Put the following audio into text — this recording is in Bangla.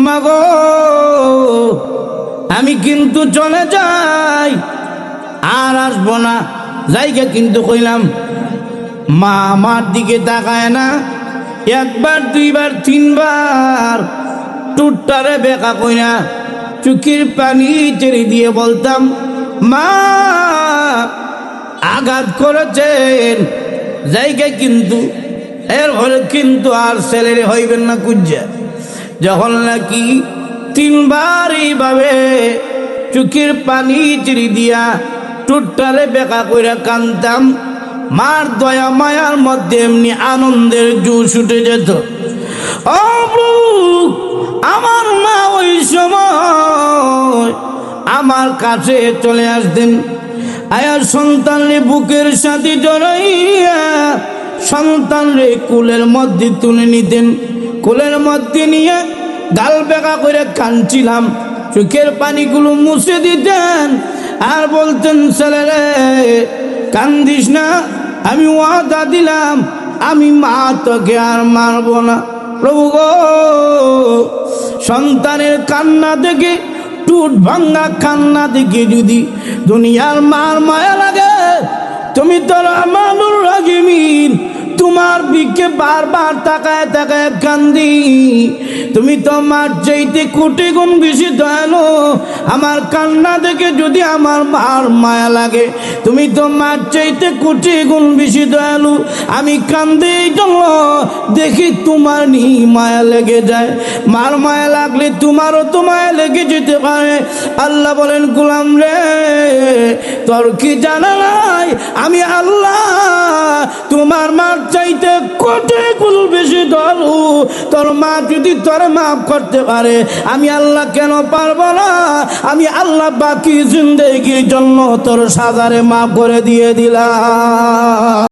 মাগো আমি কিন্তু চলে যাই, আর আসবো না। জায়গা কিন্তু কইলাম। মা আমার দিকে তাকায় না, একবার দুইবার তিনবার টুটটারে বেকা কইনা চোখের পানি ছেড়ে দিয়ে বলতাম, মা আঘাত করেছেন জায়গায় কিন্তু, এর হলে কিন্তু আর ছেলেরে হইবেন না কুজ্জা। যখন নাকি তিনবার এইভাবে চোখের পানি ছেড়ে দিয়া টুটটারে বেকা কইরা কানতাম, মার দয়া মায়ার মধ্যে এমনি আনন্দের জোশ উঠে যেত। ও প্রভু, আমার মা ওই সময় আমার কাছে চলে আসতেন, আয়ার সন্তানরে বুকের সাথে জড়াইয়া সন্তানরে কোলের মধ্যে তুলে নিতেন, কোলের মধ্যে নিয়ে গাল বেকা করে কাঁদছিলাম, চোখের পানিগুলো মুছে দিতেন আর বলতেন, ছেলেরে কান্দিস না, আমি ওয়াদা দিলাম আমি মা তোকে আর মারবো না। প্রভু গো, সন্তানের কান্না দেখে, টুট ভাঙ্গা কান্না দেখে যদি দুনিয়ার মার মায়া লাগে, তুমি তো রহমানুর রাহিমিন, তোমার দিকে বারবার তাকায় তাকায় কান্দি। তুমি তো মার চাইতে কোটি গুণ বেশি দয়ালু, আমার কান্না দেখে যদি আমার মার মায়া লাগে, তুমি তো মার চাইতে কোটি গুণ বেশি দয়ালু। আমি কান্দি জন্য দেখি তোমার নি মায়া লেগে যায়, মার মায়া লাগলে তোমারও তো মায়া লেগে যেতে পারে। আল্লাহ বলেন, গোলাম রে তোর কি জানা নাই আমি আল্লাহ তোমার মার চাইতে কোটি গুণ বেশি দয়ালু। তোর মা যদি তোর মাফ করতে পারে, আমি আল্লাহ কেন পারবো না? আমি আল্লাহ বাকি জিন্দেগির জন্য তোর সাজারে মাফ করে দিয়ে দিলাম।